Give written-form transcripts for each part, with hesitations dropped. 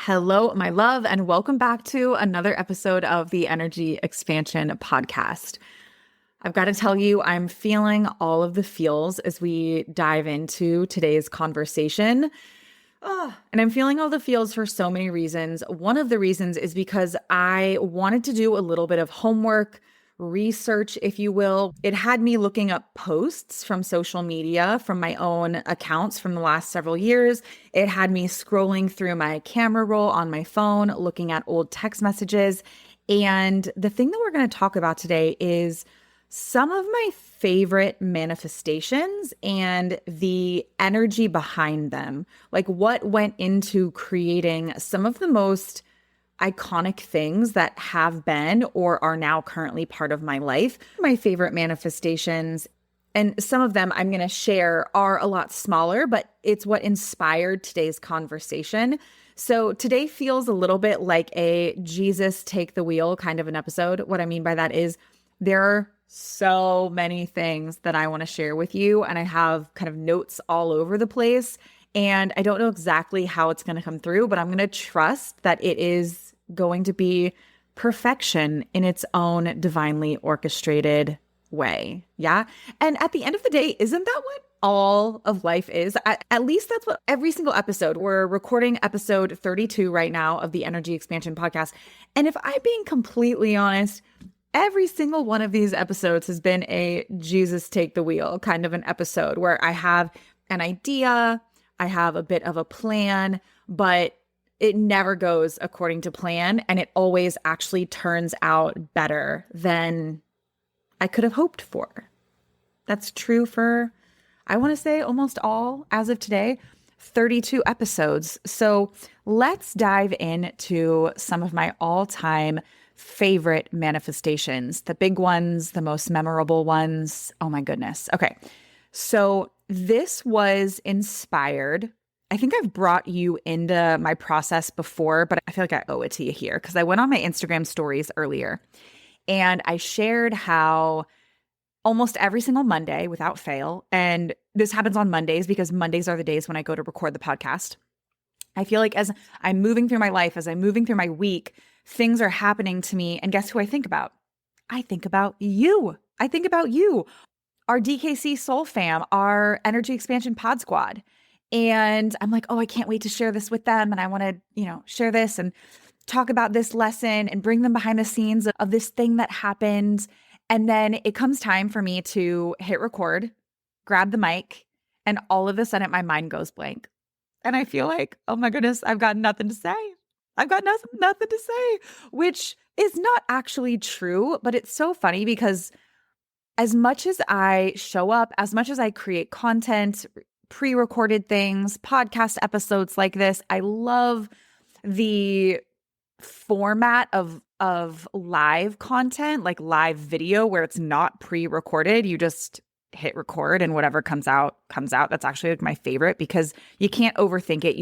Hello, my love, and welcome back to another episode of the Energy Expansion Podcast. I've got to tell you, I'm feeling all of the feels as we dive into today's conversation. And I'm feeling all the feels for so many reasons. One of the reasons is because I wanted to do a little bit of homework, research, if you will. It had me looking up posts from social media, from my own accounts from the last several years. It had me scrolling through my camera roll on my phone, looking at old text messages. And the thing that we're going to talk about today is some of my favorite manifestations and the energy behind them. Like what went into creating some of the most iconic things that have been or are now currently part of my life. My favorite manifestations, and some of them I'm going to share, are a lot smaller, but it's what inspired today's conversation. So today feels a little bit like a Jesus take the wheel kind of an episode. What I mean by that is there are so many things that I want to share with you, and I have kind of notes all over the place. And I don't know exactly how it's going to come through, but I'm going to trust that it is going to be perfection in its own divinely orchestrated way. Yeah. And at the end of the day, isn't that what all of life is? At least that's what every single episode. We're recording episode 32 right now of the Energy Expansion Podcast. And if I'm being completely honest, every single one of these episodes has been a Jesus take the wheel kind of an episode where I have an idea, I have a bit of a plan, but it never goes according to plan, and it always actually turns out better than I could have hoped for. That's true for, I want to say, almost all, as of today, 32 episodes. So let's dive into some of my all-time favorite manifestations, the big ones, the most memorable ones. Oh my goodness. Okay. So this was inspired. I think I've brought you into my process before, but I feel like I owe it to you here because I went on my Instagram stories earlier and I shared how almost every single Monday without fail, and this happens on Mondays because Mondays are the days when I go to record the podcast. I feel like as I'm moving through my life, as I'm moving through my week, things are happening to me. And guess who I think about? I think about you. I think about you, our DKC Soul Fam, our Energy Expansion Pod Squad. And I'm like, oh, I can't wait to share this with them. And I want to, share this and talk about this lesson and bring them behind the scenes of this thing that happened. And then it comes time for me to hit record, grab the mic, and all of a sudden my mind goes blank. And I feel like, oh my goodness, I've got nothing to say. I've got nothing to say, which is not actually true. But it's so funny because as much as I show up, as much as I create content, pre-recorded things, podcast episodes like this, I love the format of live content, like live video where it's not pre-recorded. You just hit record and whatever comes out. That's actually like my favorite because you can't overthink it.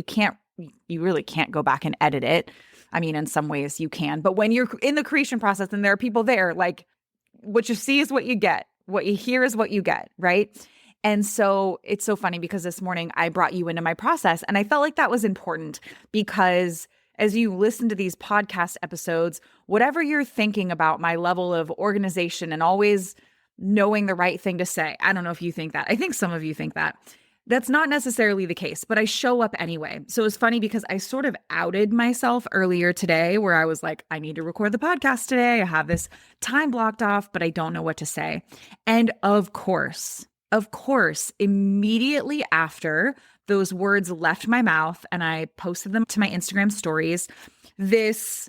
You really can't go back and edit it. I mean, in some ways you can, but when you're in the creation process and there are people there, like what you see is what you get. What you hear is what you get, right? And so it's so funny because this morning I brought you into my process and I felt like that was important because as you listen to these podcast episodes, whatever you're thinking about my level of organization and always knowing the right thing to say, I don't know if you think that. I think some of you think that. That's not necessarily the case, but I show up anyway. So it's funny because I sort of outed myself earlier today where I was like, I need to record the podcast today. I have this time blocked off, but I don't know what to say. And of course, immediately after those words left my mouth and I posted them to my Instagram stories, this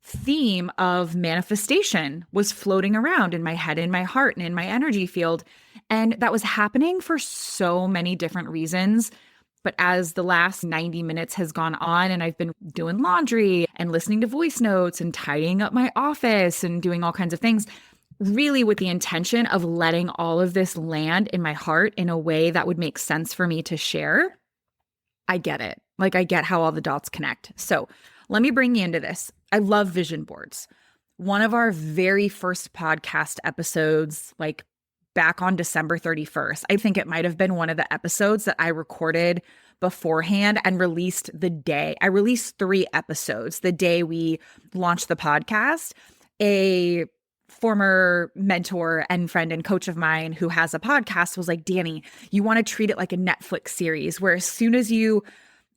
theme of manifestation was floating around in my head, in my heart, and in my energy field. And that was happening for so many different reasons. But as the last 90 minutes has gone on and I've been doing laundry and listening to voice notes and tidying up my office and doing all kinds of things, really with the intention of letting all of this land in my heart in a way that would make sense for me to share, I get it. Like I get how all the dots connect. So let me bring you into this. I love vision boards. One of our very first podcast episodes, like back on December 31st, I think it might have been one of the episodes that I recorded beforehand and released the day. I released 3 episodes the day we launched the podcast. A former mentor and friend and coach of mine who has a podcast was like, Dani, you want to treat it like a Netflix series where as soon as you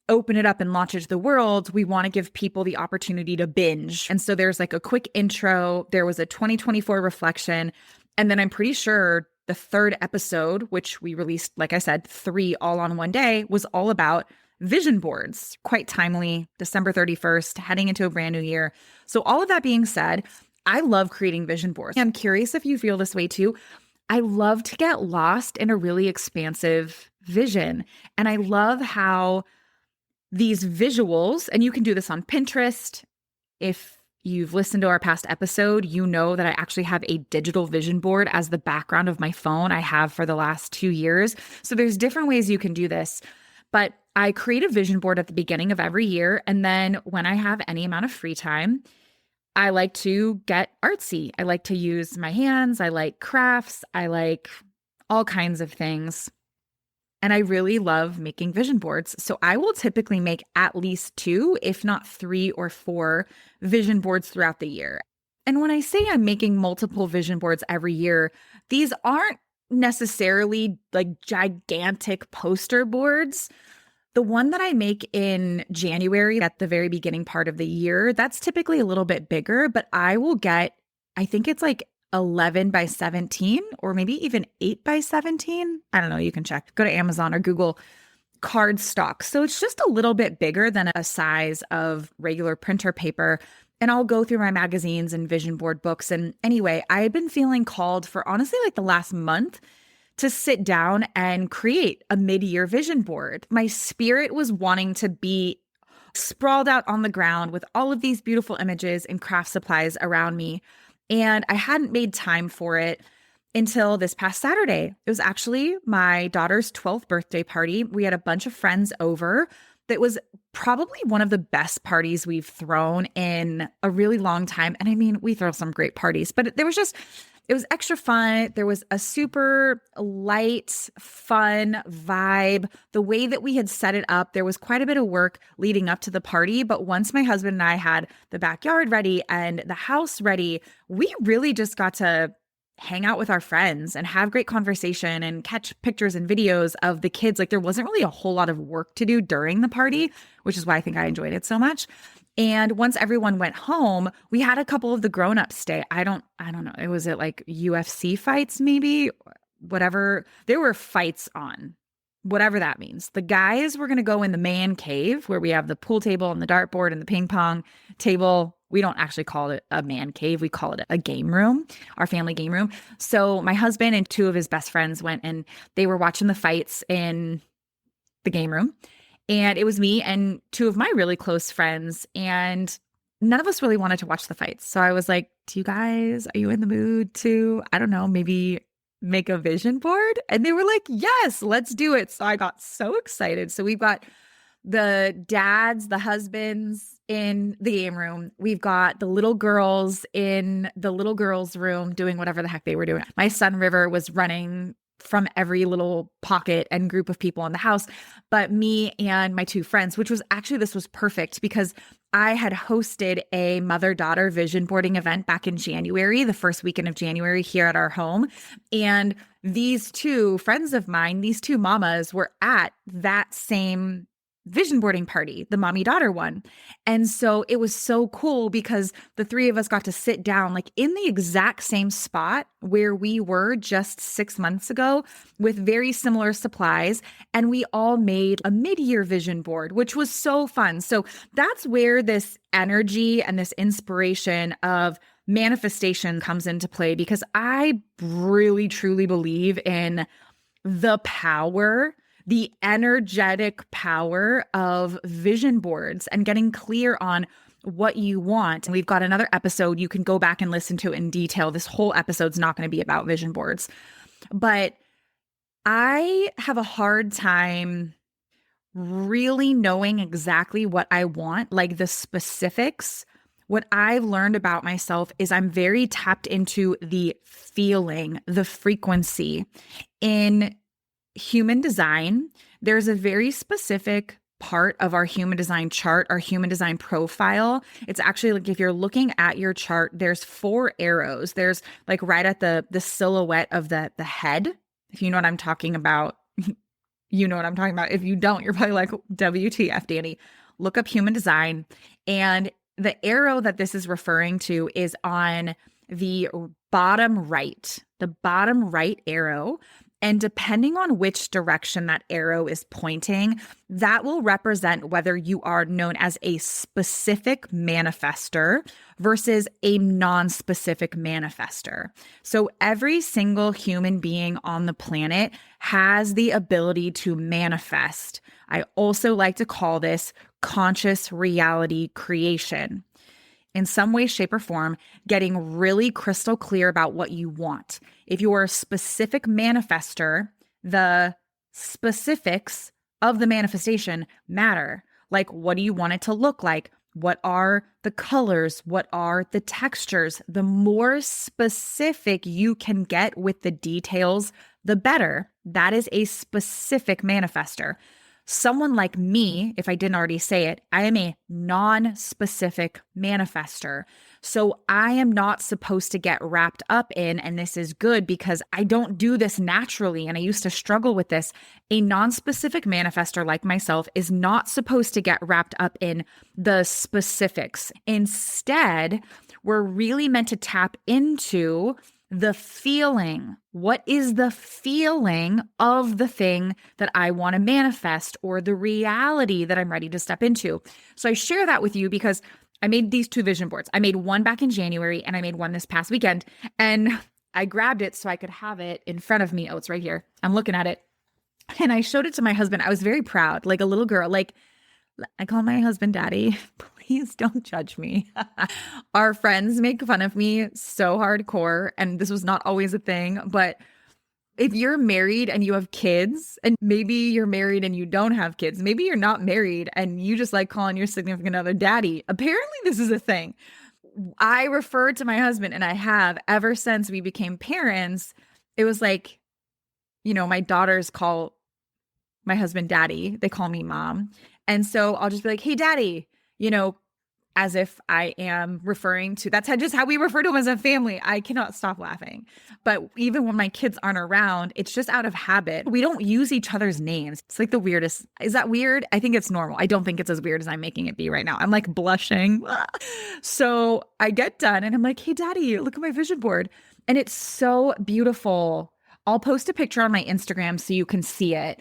open it up and launch it to the world, we want to give people the opportunity to binge. And so there's like a quick intro. There was a 2024 reflection. And then I'm pretty sure the 3rd episode, which we released, like I said, 3 all on one day, was all about vision boards. Quite timely, December 31st, heading into a brand new year. So all of that being said, I love creating vision boards. I'm curious if you feel this way too. I love to get lost in a really expansive vision. And I love how these visuals, and you can do this on Pinterest. If you've listened to our past episode, you know that I actually have a digital vision board as the background of my phone. I have for the last 2 years. So there's different ways you can do this. But I create a vision board at the beginning of every year. And then when I have any amount of free time, I like to get artsy. I like to use my hands. I like crafts. I like all kinds of things. And I really love making vision boards. So I will typically make at least 2, if not 3 or 4 vision boards throughout the year. And when I say I'm making multiple vision boards every year, these aren't necessarily like gigantic poster boards. The one that I make in January at the very beginning part of the year, that's typically a little bit bigger, but I will get, I think it's like 11 by 17 or maybe even 8 by 17. I don't know. You can check. Go to Amazon or Google cardstock. So it's just a little bit bigger than a size of regular printer paper. And I'll go through my magazines and vision board books. And anyway, I've been feeling called for honestly like the last month to sit down and create a mid-year vision board. My spirit was wanting to be sprawled out on the ground with all of these beautiful images and craft supplies around me. And I hadn't made time for it until this past Saturday. It was actually my daughter's 12th birthday party. We had a bunch of friends over. That was probably one of the best parties we've thrown in a really long time. And I mean, we throw some great parties, but it was extra fun. There was a super light, fun vibe. The way that we had set it up, there was quite a bit of work leading up to the party. But once my husband and I had the backyard ready and the house ready, we really just got to hang out with our friends and have great conversation and catch pictures and videos of the kids. Like there wasn't really a whole lot of work to do during the party, which is why I think I enjoyed it so much. And once everyone went home, we had a couple of the grown-ups stay. I don't know. It was at like UFC fights, maybe, whatever. There were fights on, whatever that means. The guys were going to go in the man cave where we have the pool table and the dartboard and the ping pong table. We don't actually call it a man cave. We call it a game room, our family game room. So my husband and 2 of his best friends went and they were watching the fights in the game room. And it was me and 2 of my really close friends. And none of us really wanted to watch the fights. So I was like, are you in the mood to, I don't know, maybe make a vision board? And they were like, yes, let's do it. So I got so excited. So we've got the dads, the husbands in the game room. We've got the little girls in the little girls' room doing whatever the heck they were doing. My son River was running from every little pocket and group of people in the house, but me and my 2 friends, this was perfect because I had hosted a mother-daughter vision boarding event back in January, the first weekend of January here at our home. And these 2 friends of mine, these 2 mamas were at that same vision boarding party, the mommy-daughter one. And so it was so cool because the 3 of us got to sit down like in the exact same spot where we were just 6 months ago with very similar supplies. And we all made a mid-year vision board, which was so fun. So that's where this energy and this inspiration of manifestation comes into play, because I really, truly believe in the power, the energetic power of vision boards and getting clear on what you want. And we've got another episode you can go back and listen to in detail. This whole episode's not going to be about vision boards, but I have a hard time really knowing exactly what I want, like the specifics. What I've learned about myself is I'm very tapped into the feeling, the frequency. In human design, There's a very specific part of our human design chart, our human design profile. It's actually like if you're looking at your chart, there's 4 arrows. There's like right at the silhouette of the head. If you know what I'm talking about, you know what I'm talking about. If you don't, you're probably like, WTF, Dani. Look up human design. And the arrow that this is referring to is on the bottom right arrow. And depending on which direction that arrow is pointing, that will represent whether you are known as a specific manifester versus a non-specific manifester. So every single human being on the planet has the ability to manifest. I also like to call this conscious reality creation. In some way, shape, or form, getting really crystal clear about what you want. If you're a specific manifester, the specifics of the manifestation matter. Like, what do you want it to look like? What are the colors? What are the textures? The more specific you can get with the details, the better. That is a specific manifester. Someone like me, if I didn't already say it, I am a non-specific manifester. So I am not supposed to get wrapped up in, and this is good because I don't do this naturally, and I used to struggle with this. A non-specific manifester like myself is not supposed to get wrapped up in the specifics. Instead, we're really meant to tap into the feeling. What is the feeling of the thing that I want to manifest or the reality that I'm ready to step into? So I share that with you because I made these 2 vision boards. I made one back in January and I made one this past weekend, and I grabbed it so I could have it in front of me. Oh, it's right here. I'm looking at it. And I showed it to my husband. I was very proud, like a little girl. Like, I call my husband Daddy. Please don't judge me. Our friends make fun of me so hardcore, and this was not always a thing, but if you're married and you have kids, and maybe you're married and you don't have kids, maybe you're not married and you just like calling your significant other daddy. Apparently this is a thing. I refer to my husband, and I have ever since we became parents. It was like, my daughters call my husband Daddy. They call me Mom. And so I'll just be like, hey, Daddy, as if I am referring to, that's just how we refer to him as a family. I cannot stop laughing. But even when my kids aren't around, it's just out of habit. We don't use each other's names. It's like the weirdest. Is that weird? I think it's normal. I don't think it's as weird as I'm making it be right now. I'm like blushing. So I get done and I'm like, hey, Daddy, look at my vision board. And it's so beautiful. I'll post a picture on my Instagram so you can see it.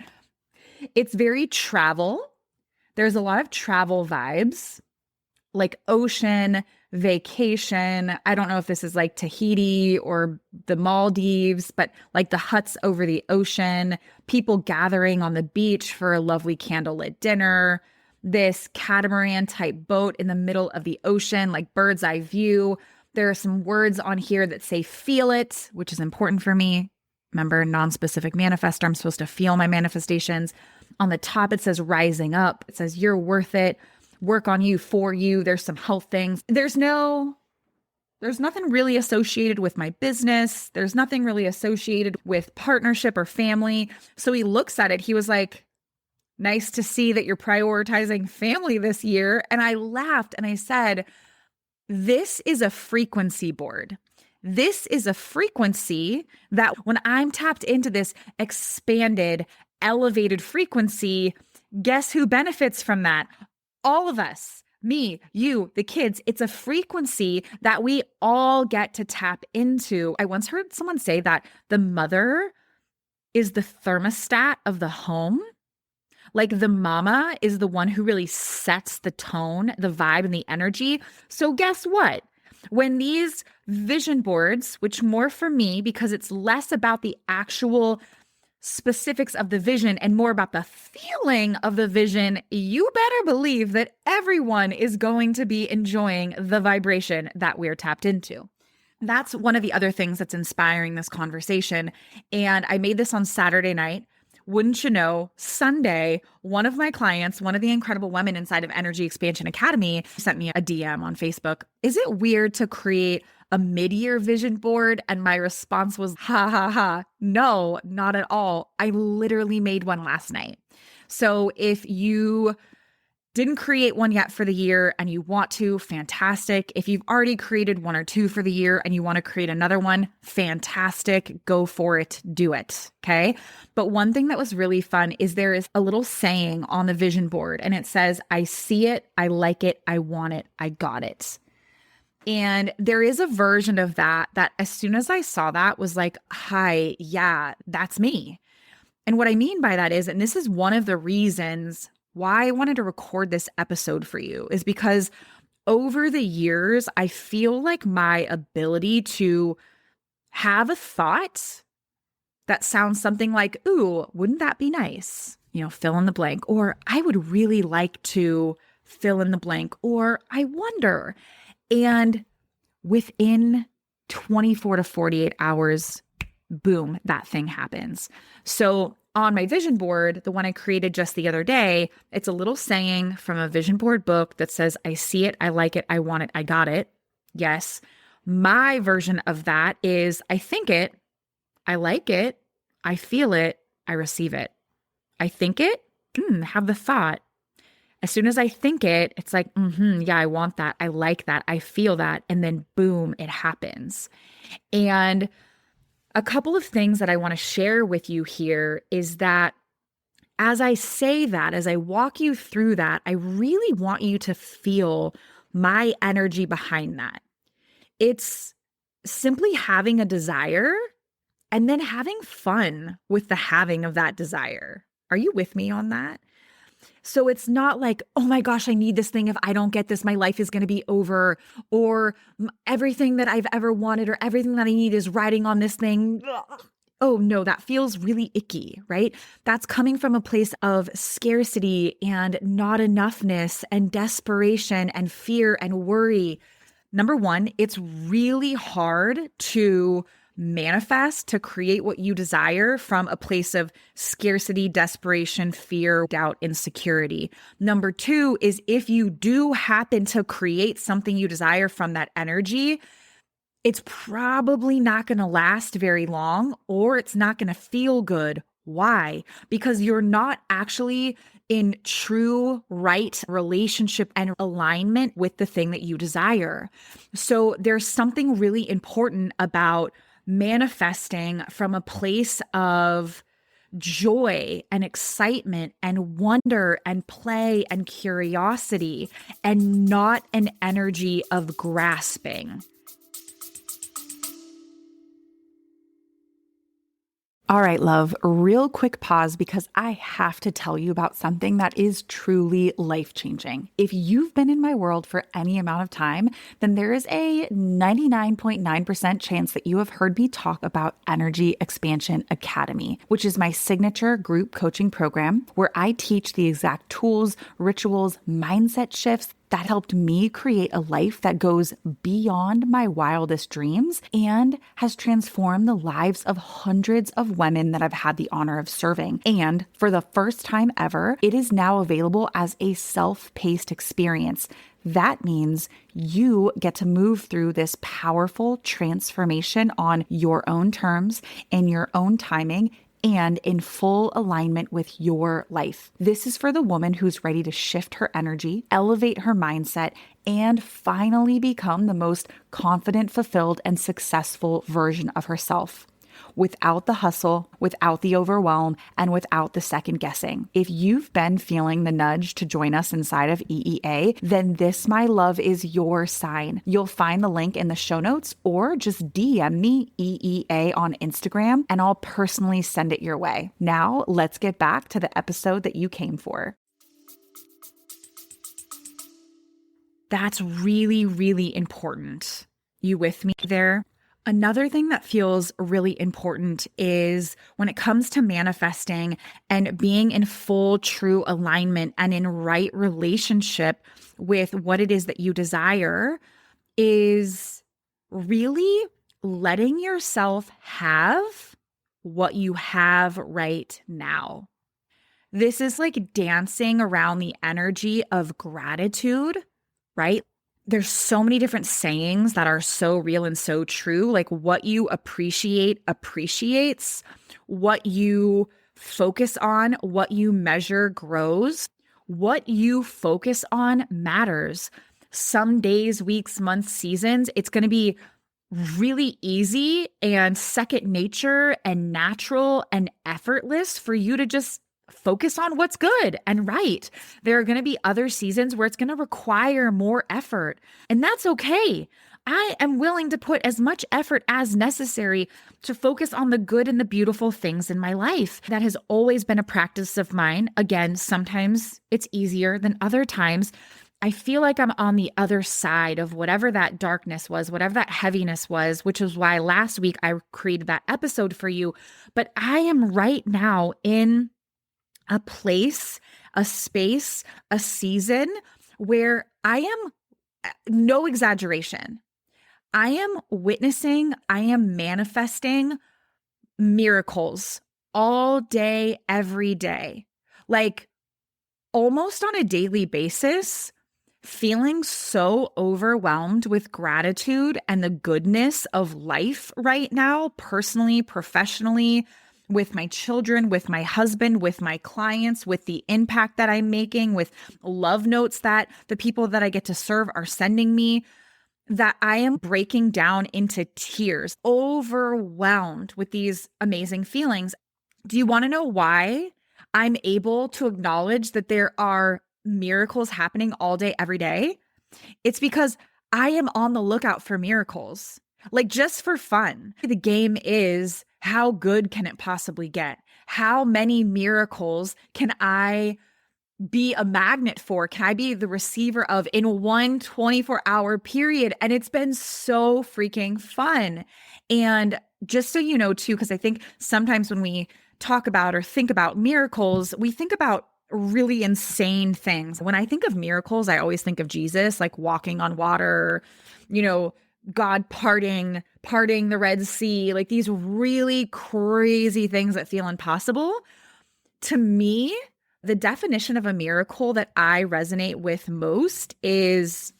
It's very travel. There's a lot of travel vibes, like ocean, vacation. I don't know if this is like Tahiti or the Maldives, but like the huts over the ocean, people gathering on the beach for a lovely candlelit dinner, this catamaran type boat in the middle of the ocean, like bird's eye view. There are some words on here that say feel it, which is important for me. Remember, non-specific manifestor, I'm supposed to feel my manifestations. On the top, it says rising up. It says you're worth it. Work on you, for you. There's some health things. There's nothing really associated with my business. There's nothing really associated with partnership or family. So he looks at it. He was like, nice to see that you're prioritizing family this year. And I laughed and I said, this is a frequency board. This is a frequency that when I'm tapped into this expanded, elevated frequency, guess who benefits from that? All of us, me, you, the kids. It's a frequency that we all get to tap into. I once heard someone say that the mother is the thermostat of the home. Like the mama is the one who really sets the tone, the vibe, and the energy. So guess what? When these vision boards, which more for me, because it's less about the actual specifics of the vision and more about the feeling of the vision, you better believe that everyone is going to be enjoying the vibration that we're tapped into. That's one of the other things that's inspiring this conversation. And I made this on Saturday night wouldn't you know, Sunday, one of my clients, one of the incredible women inside of Energy Expansion Academy, sent me a DM on Facebook. Is it weird to create a mid-year vision board? And my response was, ha ha ha. No, not at all. I literally made one last night. So if you didn't create one yet for the year and you want to, fantastic. If you've already created one or two for the year and you want to create another one, fantastic. Go for it. Do it. Okay. But one thing that was really fun is there is a little saying on the vision board and it says, I see it, I like it, I want it, I got it. And there is a version of that as soon as I saw that was like, hi, yeah, that's me. And what I mean by that is, and this is one of the reasons why I wanted to record this episode for you, is because over the years, I feel like my ability to have a thought that sounds something like, ooh, wouldn't that be nice? You know, fill in the blank, or I would really like to fill in the blank, or I wonder. And within 24 to 48 hours, boom, that thing happens. So on my vision board, the one I created just the other day, it's a little saying from a vision board book that says, I see it, I like it, I want it, I got it. Yes. My version of that is, I think it, I like it, I feel it, I receive it. I think it, have the thought. As soon as I think it, it's like, yeah, I want that, I like that, I feel that, and then boom, it happens. And a couple of things that I want to share with you here is that as I say that, as I walk you through that, I really want you to feel my energy behind that. It's simply having a desire and then having fun with the having of that desire. Are you with me on that? So it's not like, oh my gosh, I need this thing. If I don't get this, my life is going to be over, or everything that I've ever wanted or everything that I need is riding on this thing. Oh no, that feels really icky, right? That's coming from a place of scarcity and not enoughness and desperation and fear and worry. Number one, it's really hard to manifest, to create what you desire from a place of scarcity, desperation, fear, doubt, insecurity. Number two is if you do happen to create something you desire from that energy, it's probably not going to last very long, or it's not going to feel good. Why? Because you're not actually in true right relationship and alignment with the thing that you desire. So there's something really important about manifesting from a place of joy and excitement and wonder and play and curiosity, and not an energy of grasping. All right, love, real quick pause because I have to tell you about something that is truly life-changing. If you've been in my world for any amount of time, then there is a 99.9% chance that you have heard me talk about Energy Expansion Academy, which is my signature group coaching program where I teach the exact tools, rituals, mindset shifts that helped me create a life that goes beyond my wildest dreams and has transformed the lives of hundreds of women that I've had the honor of serving. And for the first time ever, it is now available as a self-paced experience. That means you get to move through this powerful transformation on your own terms, in your own timing, and in full alignment with your life. This is for the woman who's ready to shift her energy, elevate her mindset, and finally become the most confident, fulfilled, and successful version of herself. Without the hustle, without the overwhelm, and without the second guessing. If you've been feeling the nudge to join us inside of EEA, then this, my love, is your sign. You'll find the link in the show notes or just DM me EEA on Instagram and I'll personally send it your way. Now, let's get back to the episode that you came for. That's really, really important. You with me there? Another thing that feels really important is when it comes to manifesting and being in full, true alignment and in right relationship with what it is that you desire, is really letting yourself have what you have right now. This is like dancing around the energy of gratitude, right? There's so many different sayings that are so real and so true. Like what you appreciate appreciates, what you focus on, what you measure grows, what you focus on matters. Some days, weeks, months, seasons, it's going to be really easy and second nature and natural and effortless for you to just focus on what's good and right. There are going to be other seasons where it's going to require more effort, and that's okay. I am willing to put as much effort as necessary to focus on the good and the beautiful things in my life. That has always been a practice of mine. Again, sometimes it's easier than other times. I feel like I'm on the other side of whatever that darkness was, whatever that heaviness was, which is why last week I created that episode for you. But I am right now in a place, a space, a season where I am, no exaggeration, I am witnessing, I am manifesting miracles all day, every day, like almost on a daily basis, feeling so overwhelmed with gratitude and the goodness of life right now, personally, professionally, with my children, with my husband, with my clients, with the impact that I'm making, with love notes that the people that I get to serve are sending me, that I am breaking down into tears, overwhelmed with these amazing feelings. Do you want to know why I'm able to acknowledge that there are miracles happening all day, every day? It's because I am on the lookout for miracles, like just for fun. The game is, how good can it possibly get? How many miracles can I be a magnet for? Can I be the receiver of in one 24-hour period? And it's been so freaking fun. And just so you know, too, because I think sometimes when we talk about or think about miracles, we think about really insane things. When I think of miracles, I always think of Jesus, like walking on water, God parting the Red Sea, like these really crazy things that feel impossible. To me, the definition of a miracle that I resonate with most is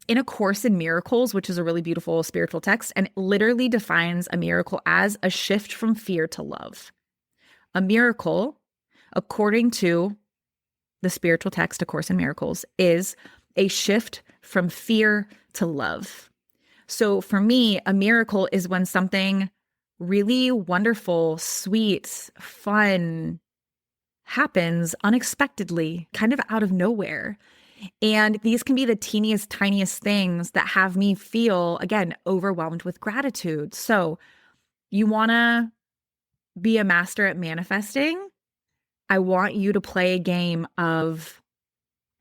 in A Course in Miracles, which is a really beautiful spiritual text, and it literally defines a miracle as a shift from fear to love. A miracle, according to the spiritual text, A Course in Miracles, is a shift from fear to love. So for me, a miracle is when something really wonderful, sweet, fun happens unexpectedly, kind of out of nowhere. And these can be the teeniest, tiniest things that have me feel, again, overwhelmed with gratitude. So you want to be a master at manifesting? I want you to play a game of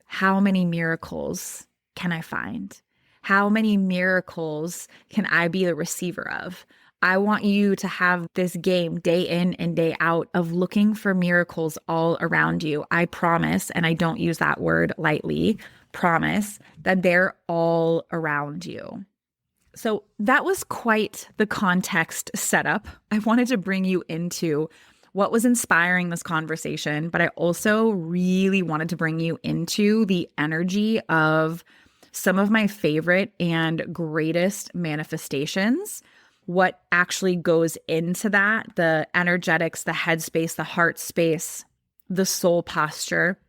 how many miracles can I find? How many miracles can I be the receiver of? I want you to have this game day in and day out of looking for miracles all around you. I promise, and I don't use that word lightly, promise that they're all around you. So that was quite the context setup. I wanted to bring you into what was inspiring this conversation, but I also really wanted to bring you into the energy of some of my favorite and greatest manifestations, what actually goes into that, the energetics, the headspace, the heart space, the soul posture.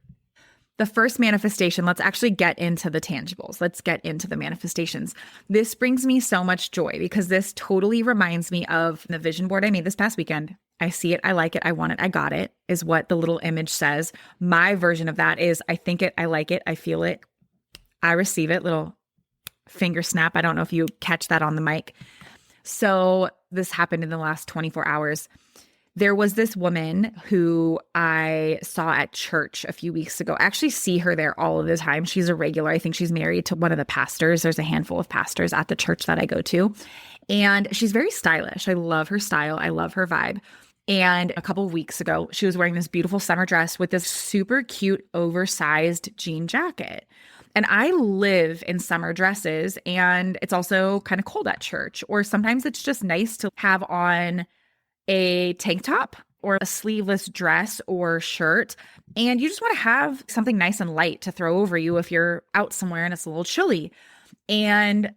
The first manifestation, let's actually get into the tangibles. Let's get into the manifestations. This brings me so much joy because this totally reminds me of the vision board I made this past weekend. I see it, I like it, I want it, I got it, is what the little image says. My version of that is I think it, I like it, I feel it, I receive it, little finger snap. I don't know if you catch that on the mic. So this happened in the last 24 hours. There was this woman who I saw at church a few weeks ago. I actually see her there all of the time. She's a regular. I think she's married to one of the pastors. There's a handful of pastors at the church that I go to. And she's very stylish. I love her style. I love her vibe. And a couple of weeks ago, she was wearing this beautiful summer dress with this super cute oversized jean jacket. And I live in summer dresses, and it's also kind of cold at church, or sometimes it's just nice to have on a tank top or a sleeveless dress or shirt. And you just want to have something nice and light to throw over you if you're out somewhere and it's a little chilly. And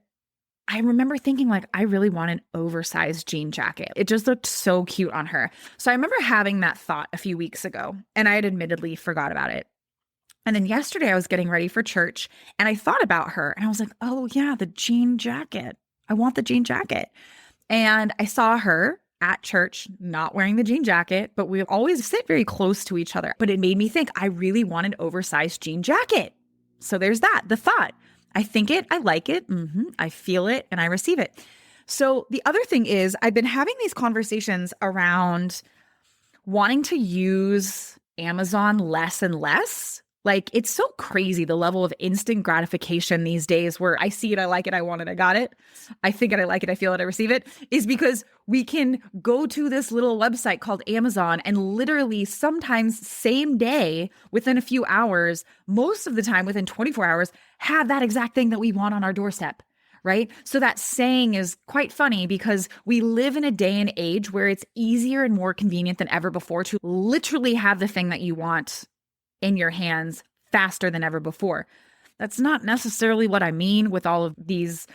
I remember thinking like, I really want an oversized jean jacket. It just looked so cute on her. So I remember having that thought a few weeks ago, and I had admittedly forgot about it. And then yesterday I was getting ready for church and I thought about her and I was like, oh yeah, the jean jacket. I want the jean jacket. And I saw her at church, not wearing the jean jacket, but we always sit very close to each other. But it made me think I really want an oversized jean jacket. So there's that, the thought. I think it, I like it, I feel it, and I receive it. So the other thing is I've been having these conversations around wanting to use Amazon less and less. Like, it's so crazy, the level of instant gratification these days where I see it, I like it, I want it, I got it. I think it, I like it, I feel it, I receive it, is because we can go to this little website called Amazon and literally sometimes same day, within a few hours, most of the time within 24 hours, have that exact thing that we want on our doorstep. Right? So that saying is quite funny because we live in a day and age where it's easier and more convenient than ever before to literally have the thing that you want in your hands faster than ever before. That's not necessarily what I mean with all of these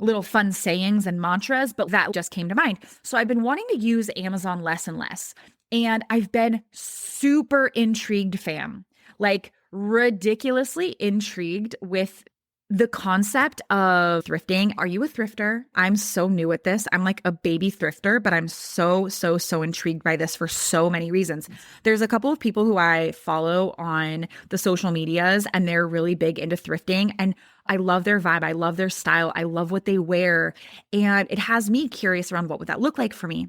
little fun sayings and mantras, but that just came to mind. So I've been wanting to use Amazon less and less. And I've been super intrigued, fam, like ridiculously intrigued with the concept of thrifting. Are you a thrifter? I'm so new at this. I'm like a baby thrifter, but I'm so intrigued by this for so many reasons. There's a couple of people who I follow on the social medias and they're really big into thrifting and I love their vibe. I love their style. I love what they wear. And it has me curious around what would that look like for me.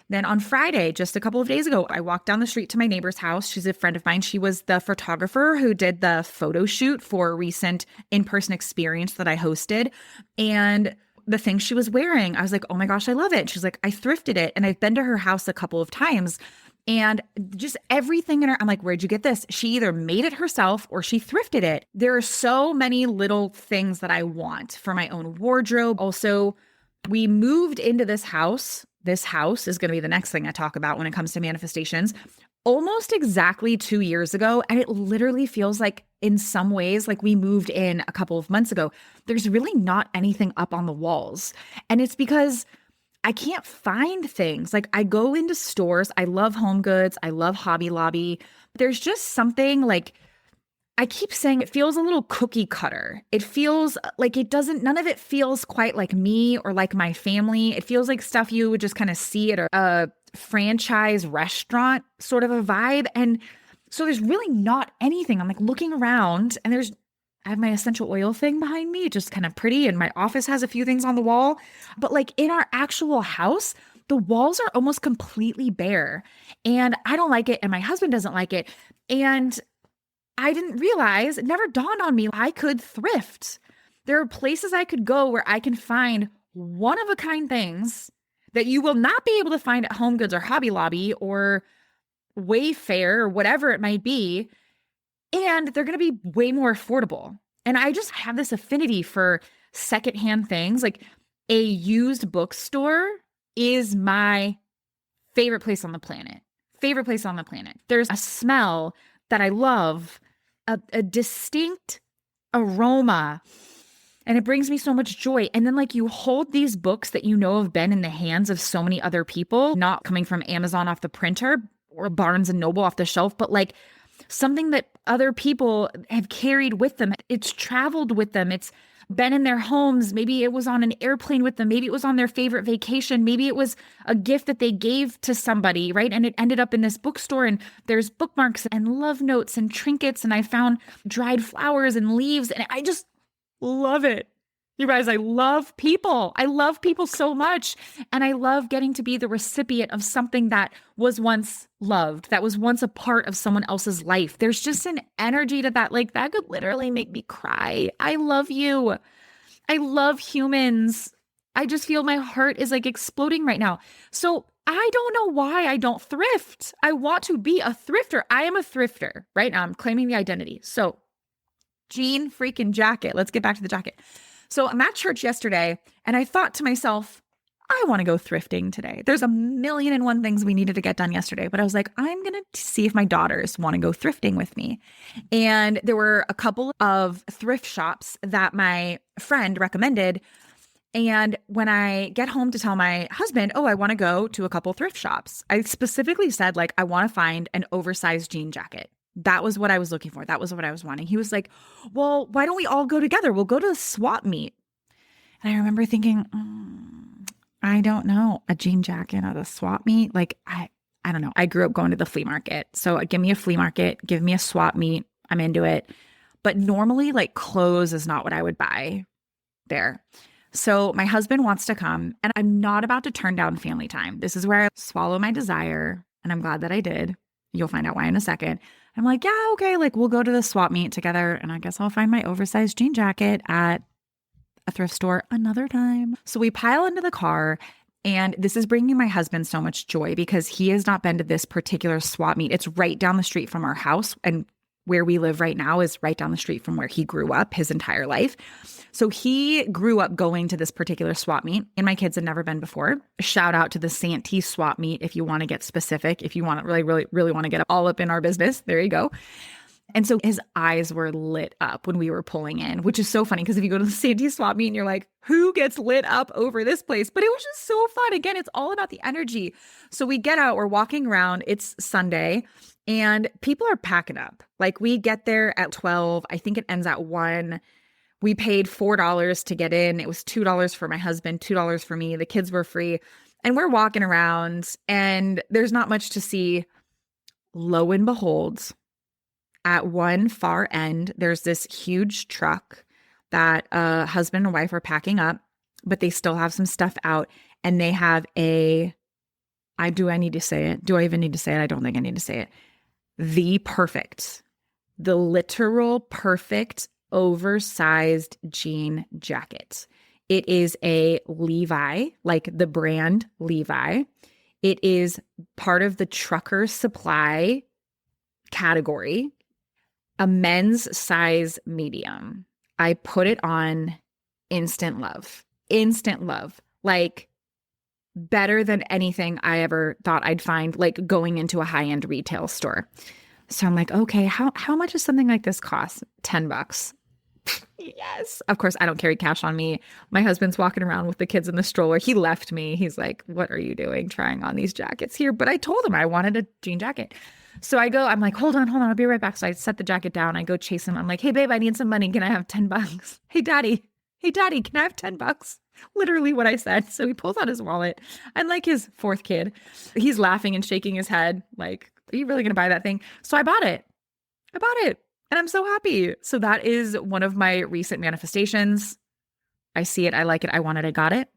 Then on Friday, just a couple of days ago, I walked down the street to my neighbor's house. She's a friend of mine. She was the photographer who did the photo shoot for a recent in-person experience that I hosted. And the thing she was wearing, I was like, oh my gosh, I love it. She's like, I thrifted it. And I've been to her house a couple of times. And just everything in her, I'm like, where'd you get this? She either made it herself or she thrifted it. There are so many little things that I want for my own wardrobe. Also, we moved into this house. This house is going to be the next thing I talk about when it comes to manifestations, almost exactly 2 years ago. And it literally feels like in some ways, like we moved in a couple of months ago. There's really not anything up on the walls. And it's because I can't find things. Like I go into stores. I love Home Goods. I love Hobby Lobby. There's just something like, I keep saying it feels a little cookie cutter. It feels like none of it feels quite like me or like my family. It feels like stuff you would just kind of see at a franchise restaurant sort of a vibe. And so there's really not anything. I'm like looking around and I have my essential oil thing behind me, just kind of pretty. And my office has a few things on the wall. But like in our actual house, the walls are almost completely bare. And I don't like it. And my husband doesn't like it. And I didn't realize, it never dawned on me, I could thrift. There are places I could go where I can find one-of-a-kind things that you will not be able to find at Home Goods or Hobby Lobby or Wayfair or whatever it might be, and they're going to be way more affordable. And I just have this affinity for secondhand things. Like a used bookstore is my favorite place on the planet. Favorite place on the planet. There's a smell that I love, a distinct aroma, and it brings me so much joy. And then like you hold these books that you know have been in the hands of so many other people, not coming from Amazon off the printer or Barnes and Noble off the shelf, but like something that other people have carried with them. It's traveled with them. It's been in their homes. Maybe it was on an airplane with them. Maybe it was on their favorite vacation. Maybe it was a gift that they gave to somebody, right? And it ended up in this bookstore and there's bookmarks and love notes and trinkets. And I found dried flowers and leaves and I just love it. You guys, I love people. I love people so much. And I love getting to be the recipient of something that was once loved, that was once a part of someone else's life. There's just an energy to that. Like that could literally make me cry. I love you. I love humans. I just feel my heart is like exploding right now. So I don't know why I don't thrift. I want to be a thrifter. I am a thrifter right now. I'm claiming the identity. So jean freaking jacket. Let's get back to the jacket. So I'm at church yesterday and I thought to myself, I want to go thrifting today. There's a million and one things we needed to get done yesterday, but I was like, I'm going to see if my daughters want to go thrifting with me. And there were a couple of thrift shops that my friend recommended. And when I get home to tell my husband, oh, I want to go to a couple thrift shops, I specifically said, like, I want to find an oversized jean jacket. That was what I was looking for. That was what I was wanting. He was like, well, why don't we all go together? We'll go to the swap meet. And I remember thinking, I don't know, a jean jacket at a swap meet. Like, I don't know. I grew up going to the flea market. So give me a flea market, give me a swap meet. I'm into it. But normally, like, clothes is not what I would buy there. So my husband wants to come, and I'm not about to turn down family time. This is where I swallow my desire, and I'm glad that I did. You'll find out why in a second. I'm like, yeah, okay, like, we'll go to the swap meet together, and I guess I'll find my oversized jean jacket at a thrift store another time. So we pile into the car, and this is bringing my husband so much joy because he has not been to this particular swap meet. It's right down the street from our house, and where we live right now is right down the street from where he grew up his entire life. So he grew up going to this particular swap meet, and my kids had never been before. Shout out to the Santee swap meet if you want to get specific, if you want to really want to get all up in our business. There you go. And so his eyes were lit up when we were pulling in, which is so funny because if you go to the Santee swap meet and you're like, who gets lit up over this place? But it was just so fun. Again, it's all about the energy. So we get out, we're walking around. It's Sunday. And people are packing up. Like, we get there at 12. I think it ends at 1. We paid $4 to get in. It was $2 for my husband, $2 for me. The kids were free. And we're walking around, and there's not much to see. Lo and behold, at one far end, there's this huge truck that husband and wife are packing up, but they still have some stuff out. And they have do I need to say it? Do I even need to say it? I don't think I need to say it. The literal perfect oversized jean jacket. It is a Levi, like the brand Levi. It is part of the trucker supply category, a men's size medium. I put it on, instant love, like better than anything I ever thought I'd find, like going into a high-end retail store. So I'm like, okay, how much does something like this cost? $10. Yes. Of course, I don't carry cash on me. My husband's walking around with the kids in the stroller. He left me. He's like, what are you doing trying on these jackets here? But I told him I wanted a jean jacket. So I'm like, hold on, I'll be right back. So I set the jacket down. I go chase him. I'm like, hey, babe, I need some money. Can I have $10? Hey, daddy, can I have $10? Literally what I said. So he pulls out his wallet. I'm like his fourth kid. He's laughing and shaking his head like, are you really going to buy that thing? So I bought it. And I'm so happy. So that is one of my recent manifestations. I see it. I like it. I want it. I got it.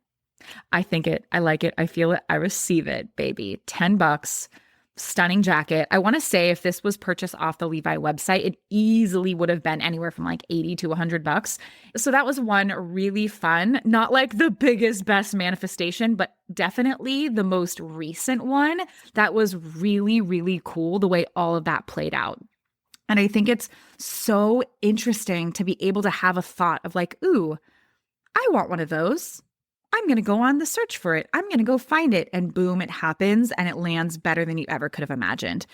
I think it. I like it. I feel it. I receive it, baby. $10. Stunning jacket. I want to say if this was purchased off the Levi website, it easily would have been anywhere from like $80 to $100. So that was one really fun, not like the biggest, best manifestation, but definitely the most recent one that was really, really cool the way all of that played out. And I think it's so interesting to be able to have a thought of like, ooh, I want one of those. I'm going to go on the search for it. I'm going to go find it. And boom, it happens and it lands better than you ever could have imagined.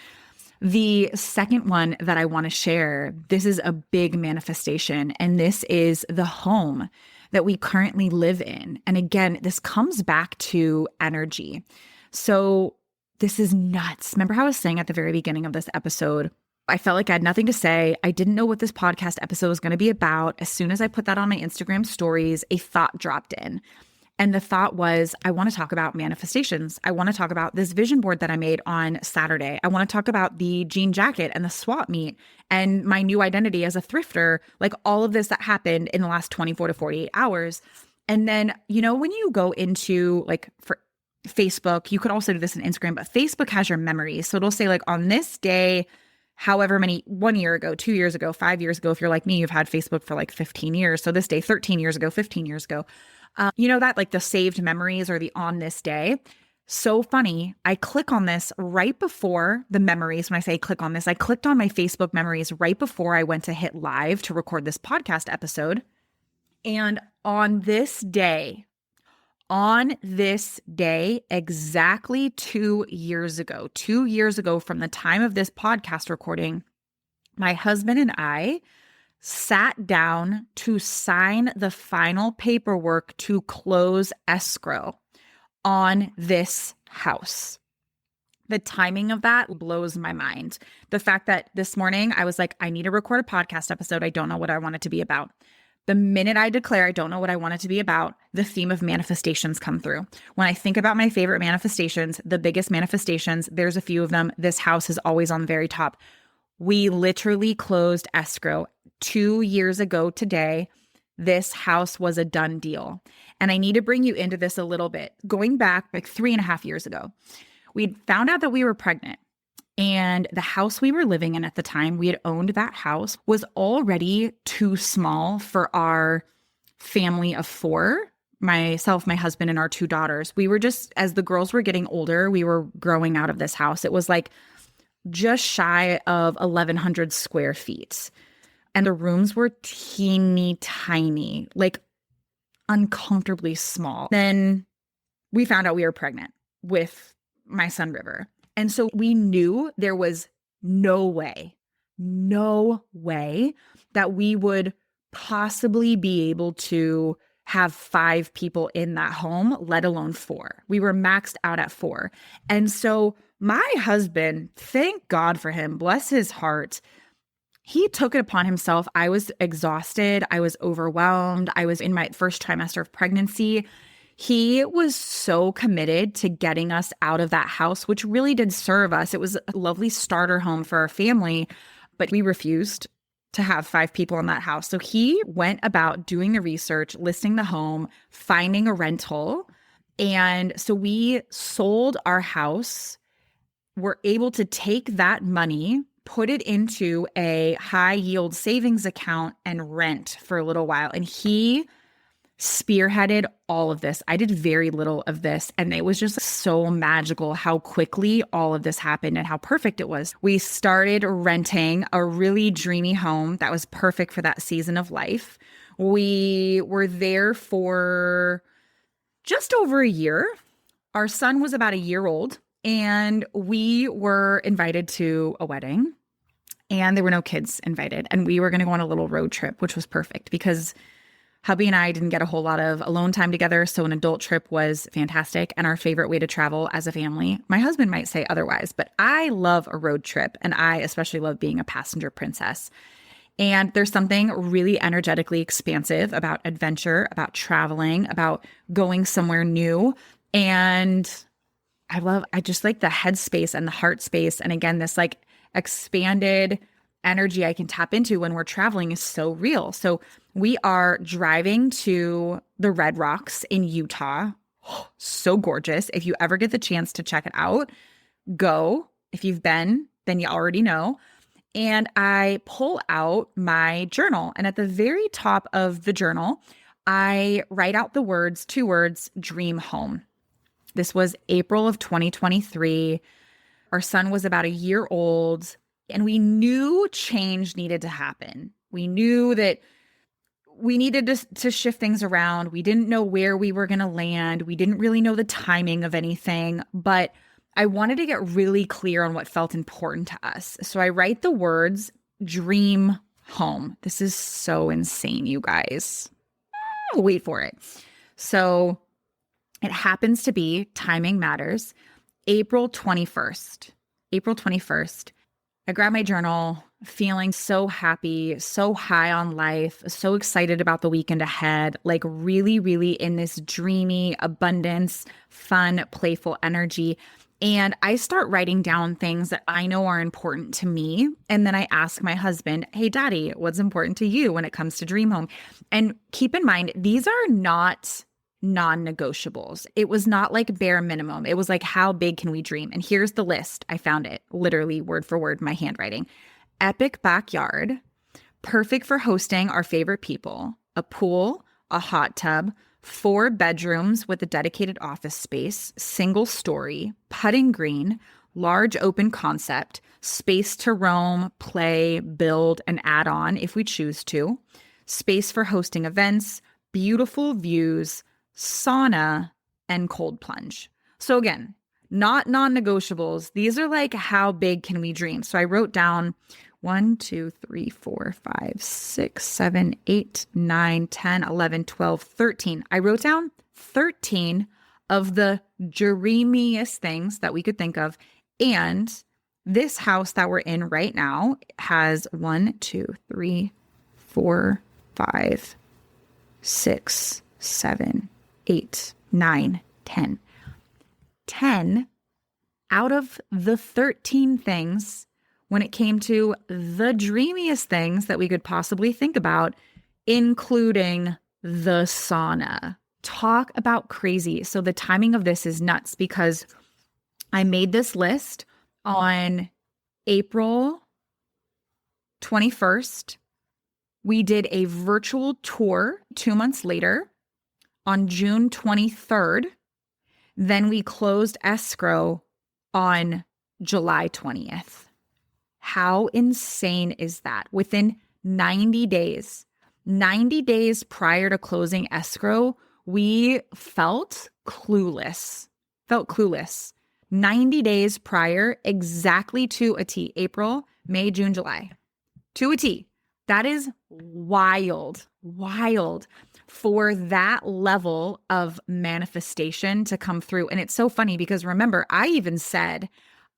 The second one that I want to share, this is a big manifestation, and this is the home that we currently live in. And again, this comes back to energy. So this is nuts. Remember how I was saying at the very beginning of this episode, I felt like I had nothing to say. I didn't know what this podcast episode was going to be about. As soon as I put that on my Instagram stories, a thought dropped in. And the thought was, I want to talk about manifestations. I want to talk about this vision board that I made on Saturday. I want to talk about the jean jacket and the swap meet and my new identity as a thrifter, like all of this that happened in the last 24 to 48 hours. And then, when you go into like for Facebook, you could also do this on Instagram, but Facebook has your memories. So it'll say like on this day, however many, 1 year ago, 2 years ago, 5 years ago, if you're like me, you've had Facebook for like 15 years. So this day, 13 years ago, 15 years ago. That like the saved memories or the on this day. So funny. I click on this right before the memories. When I say click on this, I clicked on my Facebook memories right before I went to hit live to record this podcast episode. And on this day, On this day, exactly 2 years ago from the time of this podcast recording, my husband and I sat down to sign the final paperwork to close escrow on this house. The timing of that blows my mind. The fact that this morning I was like, I need to record a podcast episode. I don't know what I want it to be about. The minute I declare I don't know what I want it to be about, the theme of manifestations come through. When I think about my favorite manifestations, the biggest manifestations, there's a few of them. This house is always on the very top. We literally closed escrow 2 years ago today. This house was a done deal. And I need to bring you into this a little bit. Going back like 3.5 years ago, we found out that we were pregnant. And the house we were living in at the time, we had owned that house, was already too small for our family of 4, myself, my husband, and our 2 daughters. We were just, as the girls were getting older, we were growing out of this house. It was like just shy of 1,100 square feet. And the rooms were teeny tiny, like uncomfortably small. Then we found out we were pregnant with my son, River. And so we knew there was no way that we would possibly be able to have 5 people in that home, let alone 4. We were maxed out at 4. And so my husband, thank God for him, bless his heart, he took it upon himself. I was exhausted. I was overwhelmed. I was in my first trimester of pregnancy. He was so committed to getting us out of that house, which really did serve us. It was a lovely starter home for our family, but we refused to have 5 people in that house. So he went about doing the research, listing the home, finding a rental. And so we sold our house. We're able to take that money, put it into a high yield savings account and rent for a little while. And he spearheaded all of this. I did very little of this, and it was just so magical how quickly all of this happened and how perfect it was. We started renting a really dreamy home that was perfect for that season of life. We were there for just over a year. Our son was about a year old, and we were invited to a wedding, and there were no kids invited. And we were going to go on a little road trip, which was perfect because hubby and I didn't get a whole lot of alone time together, so an adult trip was fantastic and our favorite way to travel as a family. My husband might say otherwise, but I love a road trip, and I especially love being a passenger princess. And there's something really energetically expansive about adventure, about traveling, about going somewhere new. And I just like the headspace and the heart space. And again, this like expanded energy I can tap into when we're traveling is so real. So we are driving to the Red Rocks in Utah. So gorgeous. If you ever get the chance to check it out, go. If you've been, then you already know. And I pull out my journal. And at the very top of the journal, I write out the words, 2 words, dream home. This was April of 2023. Our son was about a year old. And we knew change needed to happen. We knew that we needed to shift things around. We didn't know where we were going to land. We didn't really know the timing of anything, but I wanted to get really clear on what felt important to us. So I write the words, dream home. This is so insane, you guys. Wait for it. So it happens to be, timing matters, April 21st. April 21st. I grab my journal, feeling so happy, so high on life, so excited about the weekend ahead, like really, really in this dreamy, abundance, fun, playful energy. And I start writing down things that I know are important to me. And then I ask my husband, hey, Daddy, what's important to you when it comes to dream home? And keep in mind, these are not non-negotiables. It was not like bare minimum. It was like, how big can we dream? And here's the list. I found it literally word for word, my handwriting. Epic backyard, perfect for hosting our favorite people, a pool, a hot tub, 4 bedrooms with a dedicated office space, single story, putting green, large open concept, space to roam, play, build, and add on if we choose to, space for hosting events, beautiful views, sauna, and cold plunge. So again, not non-negotiables. These are like, how big can we dream? So I wrote down 1, 2, 3, 4, 5, 6, 7, 8, 9, 10, 11, 12, 13. I wrote down 13 of the dreamiest things that we could think of. And this house that we're in right now has 1, 2, 3, 4, 5, 6, 7, 8, 9, 10. 10 out of the 13 things, when it came to the dreamiest things that we could possibly think about, including the sauna. Talk about crazy. So the timing of this is nuts because I made this list on April 21st. We did a virtual tour 2 months later on June 23rd. Then we closed escrow on July 20th. How insane is that? Within 90 days prior to closing escrow, we felt clueless. 90 days prior, exactly to a T. April, May, June, July. To a T. That is wild for that level of manifestation to come through. And it's so funny because remember, I even said,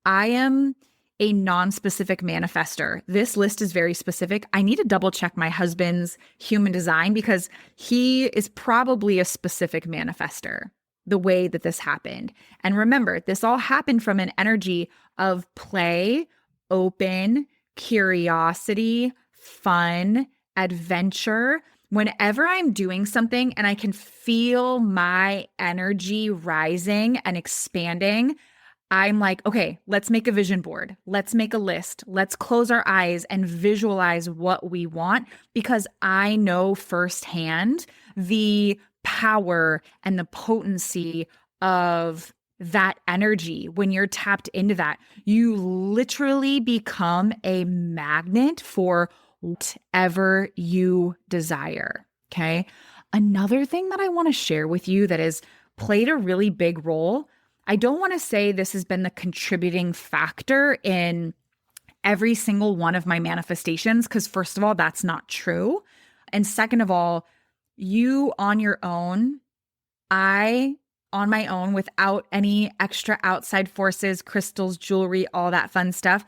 I am a non-specific manifester. This list is very specific. I need to double check my husband's human design because he is probably a specific manifester, the way that this happened. And remember, this all happened from an energy of play, open, curiosity, fun, adventure. Whenever I'm doing something and I can feel my energy rising and expanding, I'm like, okay, let's make a vision board. Let's make a list. Let's close our eyes and visualize what we want because I know firsthand the power and the potency of that energy. When you're tapped into that, you literally become a magnet for whatever you desire. Okay. Another thing that I want to share with you that has played a really big role. I don't want to say this has been the contributing factor in every single one of my manifestations, because first of all, that's not true. And second of all, you on your own, I on my own, without any extra outside forces, crystals, jewelry, all that fun stuff,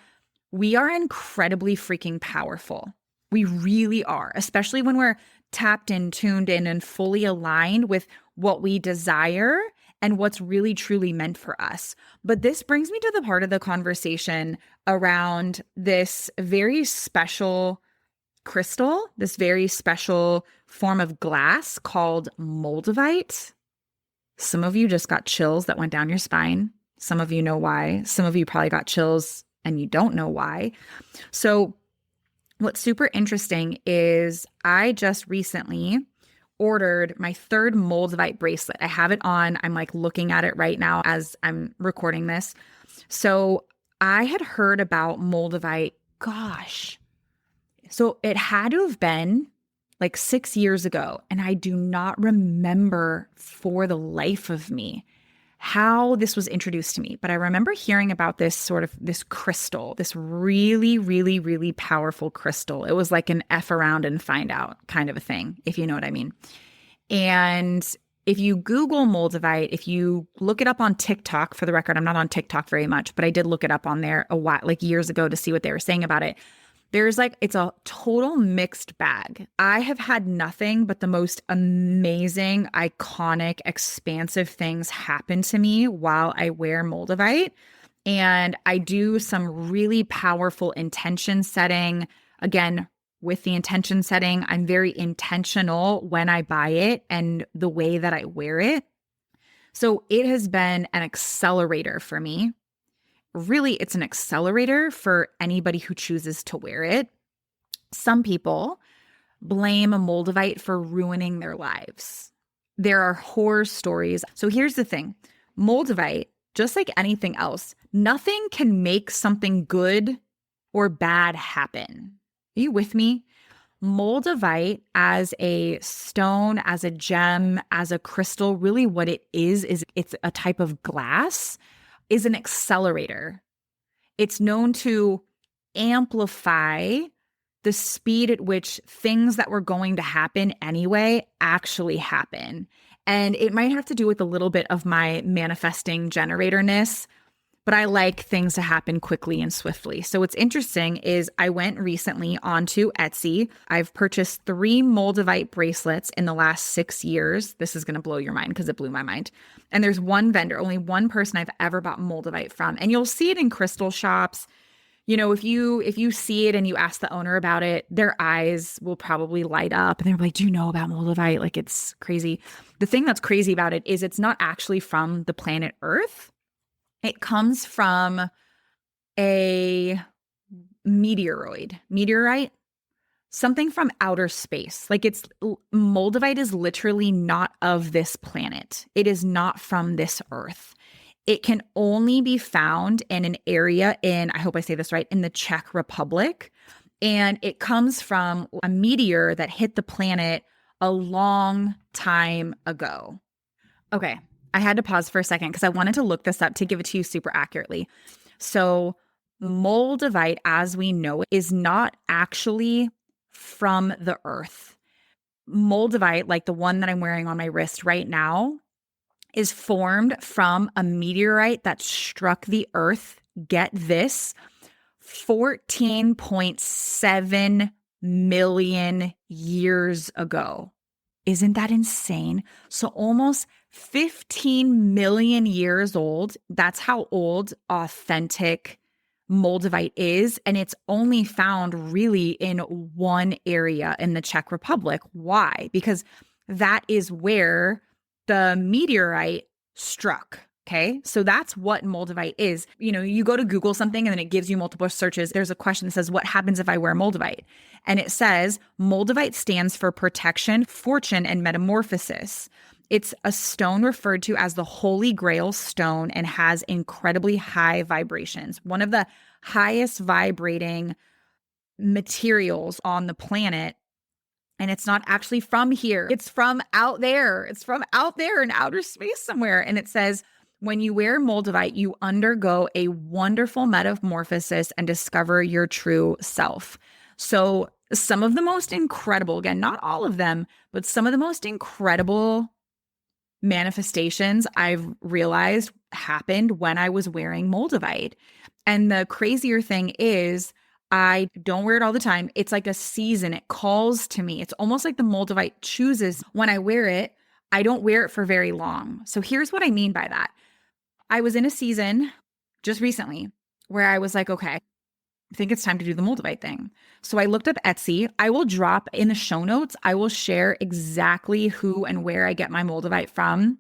we are incredibly freaking powerful. We really are, especially when we're tapped in, tuned in, and fully aligned with what we desire and what's really truly meant for us. But this brings me to the part of the conversation around this very special crystal, this very special form of glass called moldavite. Some of you just got chills that went down your spine. Some of you know why. Some of you probably got chills and you don't know why. So what's super interesting is I just recently ordered my third moldavite bracelet. I have it on. I'm like looking at it right now as I'm recording this. So I had heard about moldavite, gosh. So it had to have been like 6 years ago. And I do not remember for the life of me how this was introduced to me. But I remember hearing about this crystal, this really, really, really powerful crystal. It was like an F around and find out kind of a thing, if you know what I mean. And if you Google moldavite, if you look it up on TikTok, for the record, I'm not on TikTok very much, but I did look it up on there a while, like years ago, to see what they were saying about it. It's a total mixed bag. I have had nothing but the most amazing, iconic, expansive things happen to me while I wear moldavite. And I do some really powerful intention setting. Again, with the intention setting, I'm very intentional when I buy it and the way that I wear it. So it has been an accelerator for me. Really, it's an accelerator for anybody who chooses to wear it. Some people blame moldavite for ruining their lives. There are horror stories. So here's the thing. Moldavite, just like anything else, nothing can make something good or bad happen. Are you with me? Moldavite as a stone, as a gem, as a crystal, really what it is it's a type of glass, is an accelerator. It's known to amplify the speed at which things that were going to happen anyway actually happen. And it might have to do with a little bit of my manifesting generatorness, but I like things to happen quickly and swiftly. So what's interesting is I went recently onto Etsy. I've purchased 3 Moldavite bracelets in the last 6 years. This is going to blow your mind because it blew my mind. And there's one vendor, only one person I've ever bought Moldavite from. And you'll see it in crystal shops. You know, if you see it and you ask the owner about it, their eyes will probably light up and they're like, "Do you know about Moldavite?" Like, it's crazy. The thing that's crazy about it is it's not actually from the planet Earth. It comes from a meteorite, something from outer space. Like, Moldavite is literally not of this planet. It is not from this Earth. It can only be found in an area in, I hope I say this right, in the Czech Republic. And it comes from a meteor that hit the planet a long time ago. Okay, I had to pause for a second because I wanted to look this up to give it to you super accurately. So Moldavite, as we know it, is not actually from the Earth. Moldavite, like the one that I'm wearing on my wrist right now, is formed from a meteorite that struck the Earth, get this, 14.7 million years ago. Isn't that insane? So almost 15 million years old. That's how old authentic Moldavite is. And it's only found really in one area in the Czech Republic. Why? Because that is where the meteorite struck. Okay. So that's what Moldavite is. You know, you go to Google something and then it gives you multiple searches. There's a question that says, what happens if I wear Moldavite? And it says Moldavite stands for protection, fortune, and metamorphosis. It's a stone referred to as the Holy Grail stone and has incredibly high vibrations. One of the highest vibrating materials on the planet. And it's not actually from here. It's from out there. It's from out there in outer space somewhere. And it says, when you wear Moldavite, you undergo a wonderful metamorphosis and discover your true self. So some of the most incredible, again, not all of them, but some of the most incredible manifestations I've realized happened when I was wearing Moldavite. And the crazier thing is, I don't wear it all the time. It's like a season. It calls to me. It's almost like the Moldavite chooses when I wear it. I don't wear it for very long. So here's what I mean by that. I was in a season just recently where I was like, okay, I think it's time to do the Moldavite thing. So I looked up Etsy. I will drop in the show notes. I will share exactly who and where I get my Moldavite from.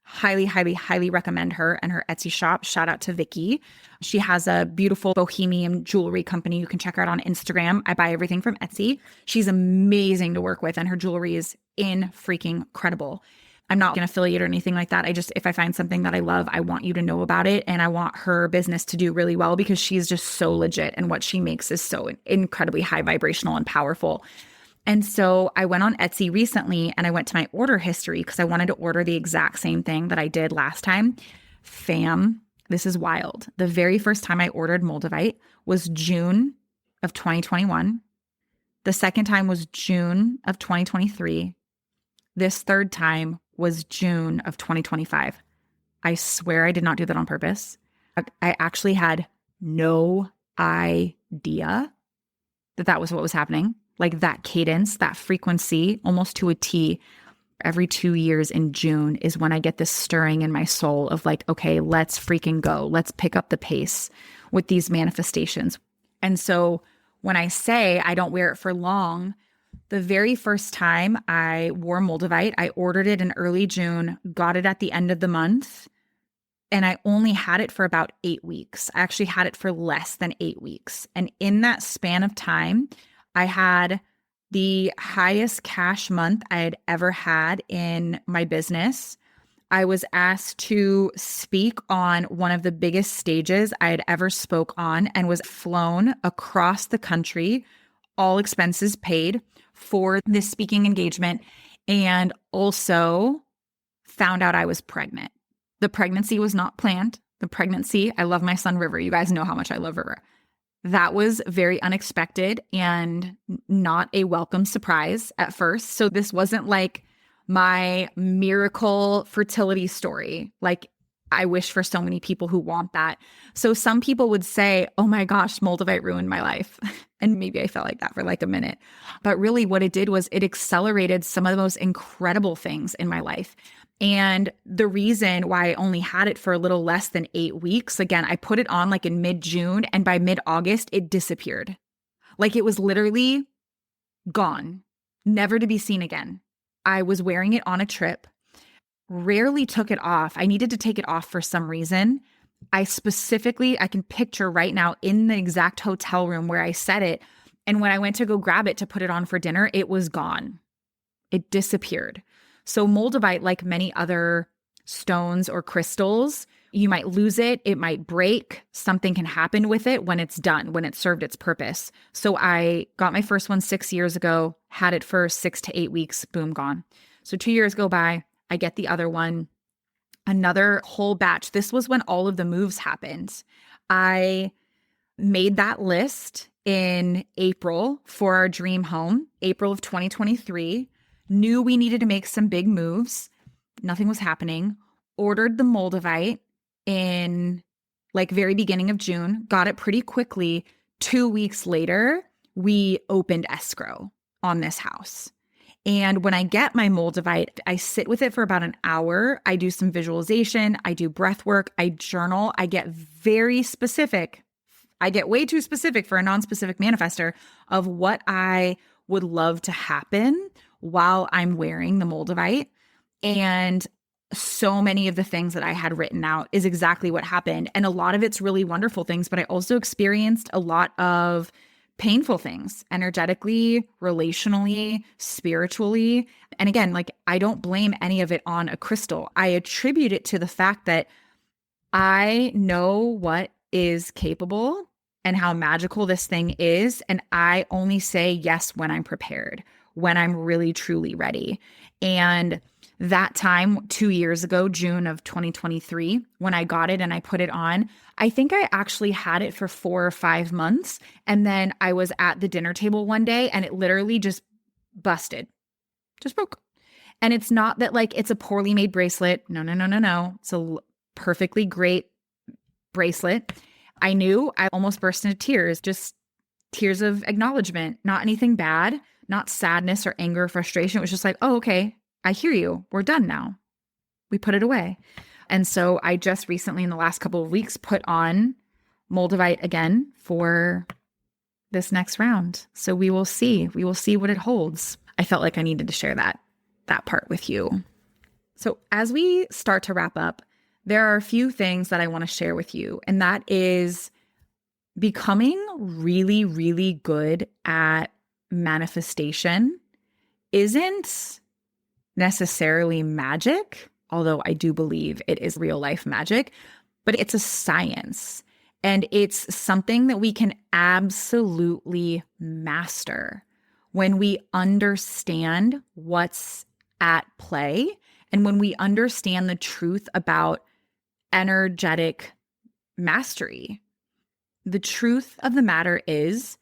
Highly, highly, highly recommend her and her Etsy shop. Shout out to Vicky. She has a beautiful bohemian jewelry company. You can check her out on Instagram. I buy everything from Etsy. She's amazing to work with and her jewelry is freaking incredible. I'm not an affiliate or anything like that. If I find something that I love, I want you to know about it. And I want her business to do really well because she's just so legit and what she makes is so incredibly high vibrational and powerful. And so I went on Etsy recently and I went to my order history because I wanted to order the exact same thing that I did last time. Fam, this is wild. The very first time I ordered Moldavite was June of 2021. The second time was June of 2023. This third time was June of 2025. I swear I did not do that on purpose. I actually had no idea that that was what was happening. Like that cadence, that frequency, almost to a T, every 2 years in June is when I get this stirring in my soul of like, okay, let's freaking go. Let's pick up the pace with these manifestations. And so when I say I don't wear it for long, the very first time I wore Moldavite, I ordered it in early June, got it at the end of the month, and I only had it for about 8 weeks. I actually had it for less than 8 weeks. And in that span of time, I had the highest cash month I had ever had in my business. I was asked to speak on one of the biggest stages I had ever spoke on and was flown across the country, all expenses paid for this speaking engagement, and also found out I was pregnant. The pregnancy was not planned. The pregnancy, I love my son River. You guys know how much I love River. That was very unexpected and not a welcome surprise at first. So this wasn't like my miracle fertility story. Like I wish for so many people who want that. So some people would say, oh my gosh, Moldavite ruined my life. And maybe I felt like that for like a minute. But really what it did was it accelerated some of the most incredible things in my life. And the reason why I only had it for a little less than 8 weeks, again, I put it on like in mid-June, and by mid-August, it disappeared. Like it was literally gone, never to be seen again. I was wearing it on a trip, rarely took it off. I needed to take it off for some reason. I can picture right now in the exact hotel room where I set it. And when I went to go grab it to put it on for dinner, it was gone. It disappeared. So Moldavite, like many other stones or crystals, you might lose it, it might break, something can happen with it when it's done, when it served its purpose. So I got my first one 6 years ago, had it for 6 to 8 weeks, boom, gone. So 2 years go by, I get the other one, another whole batch. This was when all of the moves happened. I made that list in April for our dream home, April of 2023. Knew we needed to make some big moves. Nothing was happening. Ordered the Moldavite in like very beginning of June, got it pretty quickly. 2 weeks later, we opened escrow on this house. And when I get my Moldavite, I sit with it for about an hour. I do some visualization. I do breath work. I journal. I get very specific. I get way too specific for a non-specific manifester of what I would love to happen while I'm wearing the Moldavite. And so many of the things that I had written out is exactly what happened. And a lot of it's really wonderful things, but I also experienced a lot of painful things energetically, relationally, spiritually. And again, like I don't blame any of it on a crystal. I attribute it to the fact that I know what is capable and how magical this thing is. And I only say yes when I'm prepared, when I'm really, truly ready. And that time 2 years ago, June of 2023, when I got it and I put it on, I think I actually had it for 4 or 5 months. And then I was at the dinner table one day and it literally just busted, just broke. And it's not that like it's a poorly made bracelet. No, no, no, no, no. It's a perfectly great bracelet. I knew I almost burst into tears, just tears of acknowledgement, not anything bad, not sadness or anger or frustration. It was just like, oh, okay, I hear you. We're done now. We put it away. And so I just recently in the last couple of weeks put on Moldavite again for this next round. So we will see. We will see what it holds. I felt like I needed to share that part with you. So as we start to wrap up, there are a few things that I want to share with you, and that is becoming really, really good at manifestation isn't necessarily magic, although I do believe it is real life magic, but it's a science and it's something that we can absolutely master when we understand what's at play and when we understand the truth about energetic mastery. The truth of the matter is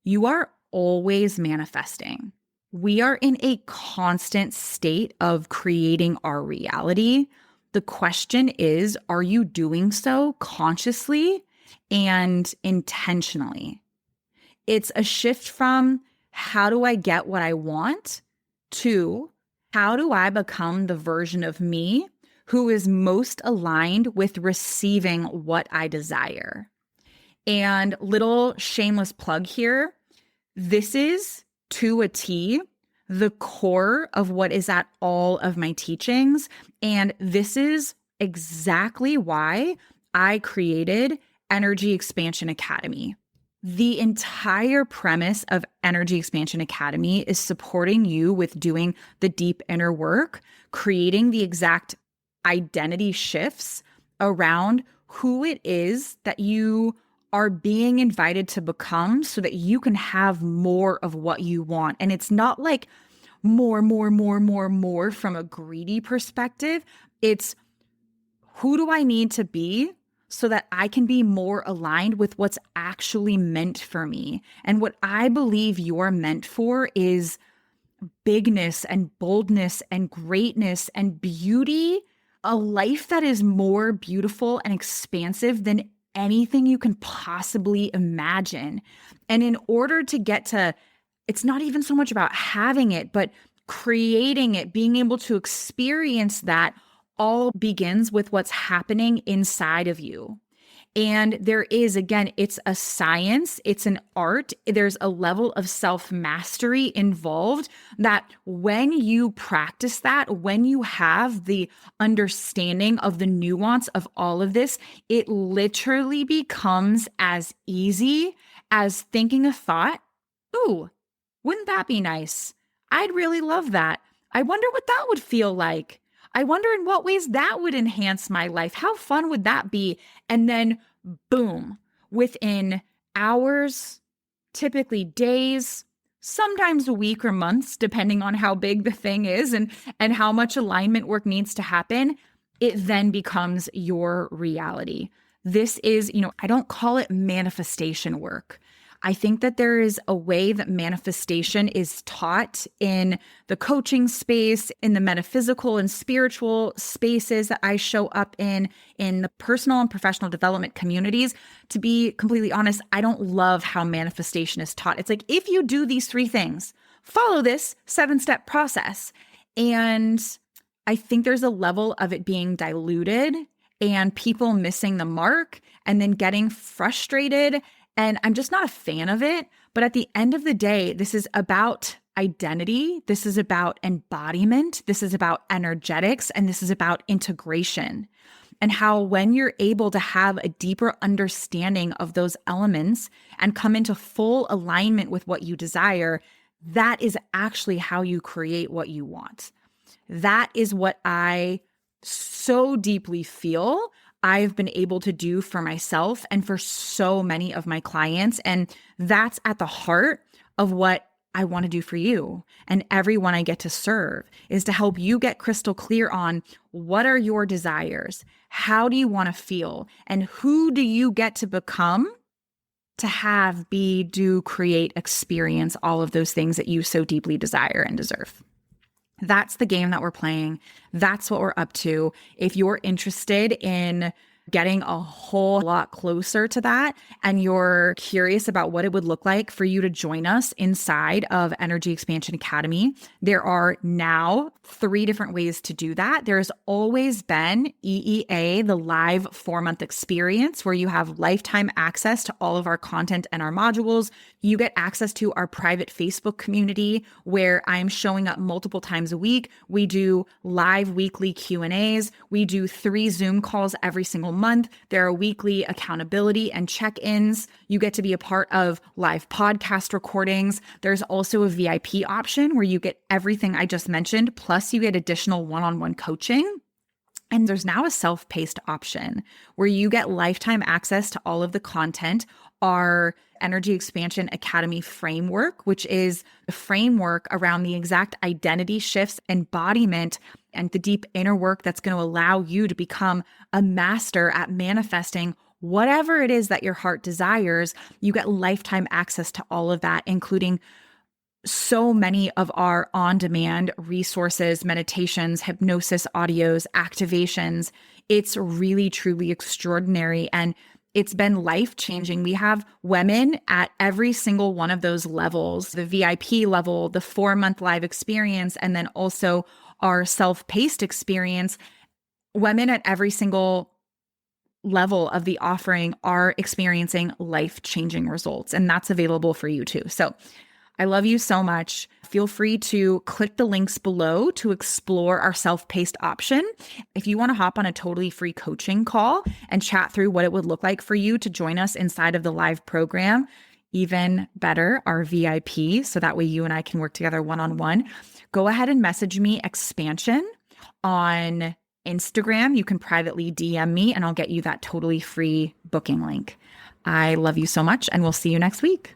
you are always manifesting. We are in a constant state of creating our reality. The question is, are you doing so consciously and intentionally? It's a shift from how do I get what I want to how do I become the version of me who is most aligned with receiving what I desire. And little shameless plug here, this is to a T, the core of what is at all of my teachings. And this is exactly why I created Energy Expansion Academy. The entire premise of Energy Expansion Academy is supporting you with doing the deep inner work, creating the exact identity shifts around who it is that you are being invited to become so that you can have more of what you want. And it's not like more from a greedy perspective. It's who do I need to be so that I can be more aligned with what's actually meant for me? And what I believe you're meant for is bigness and boldness and greatness and beauty, a life that is more beautiful and expansive than anything you can possibly imagine. And in order to get to, it's not even so much about having it, but creating it, being able to experience that all begins with what's happening inside of you. And there is, again, it's a science, it's an art. There's a level of self-mastery involved that when you practice that, when you have the understanding of the nuance of all of this, it literally becomes as easy as thinking a thought, ooh, wouldn't that be nice? I'd really love that. I wonder what that would feel like. I wonder in what ways that would enhance my life. How fun would that be? And then boom, within hours, typically days, sometimes a week or months, depending on how big the thing is and how much alignment work needs to happen, it then becomes your reality. This is, I don't call it manifestation work. I think that there is a way that manifestation is taught in the coaching space, in the metaphysical and spiritual spaces that I show up in the personal and professional development communities. To be completely honest, I don't love how manifestation is taught. It's like, if you do these 3 things, follow this 7-step process. And I think there's a level of it being diluted and people missing the mark and then getting frustrated. And I'm just not a fan of it. But at the end of the day, this is about identity. This is about embodiment. This is about energetics. And this is about integration. And how when you're able to have a deeper understanding of those elements and come into full alignment with what you desire, that is actually how you create what you want. That is what I so deeply feel I've been able to do for myself and for so many of my clients. And that's at the heart of what I want to do for you and everyone I get to serve, is to help you get crystal clear on what are your desires, how do you want to feel, and who do you get to become to have, be, do, create, experience all of those things that you so deeply desire and deserve. That's the game that we're playing. That's what we're up to. If you're interested in getting a whole lot closer to that and you're curious about what it would look like for you to join us inside of Energy Expansion Academy, there are now 3 different ways to do that. There's always been EEA, the live 4-month experience, where you have lifetime access to all of our content and our modules. You get access to our private Facebook community where I'm showing up multiple times a week. We do live weekly Q&As. We do 3 Zoom calls every single month. There are weekly accountability and check-ins. You get to be a part of live podcast recordings. There's also a VIP option where you get everything I just mentioned, plus you get additional one-on-one coaching. And there's now a self-paced option where you get lifetime access to all of the content, our Energy Expansion Academy framework, which is a framework around the exact identity shifts, embodiment, and the deep inner work that's going to allow you to become a master at manifesting whatever it is that your heart desires. You get lifetime access to all of that, including so many of our on-demand resources, meditations, hypnosis audios, activations. It's really, truly extraordinary. And it's been life-changing. We have women at every single one of those levels, the VIP level, the 4-month live experience, and then also our self-paced experience. Women at every single level of the offering are experiencing life-changing results, and that's available for you too. So I love you so much. Feel free to click the links below to explore our self-paced option. If you want to hop on a totally free coaching call and chat through what it would look like for you to join us inside of the live program, even better, our VIP, so that way you and I can work together one-on-one, go ahead and message me expansion on Instagram, you can privately DM me and I'll get you that totally free booking link. I love you so much, and we'll see you next week.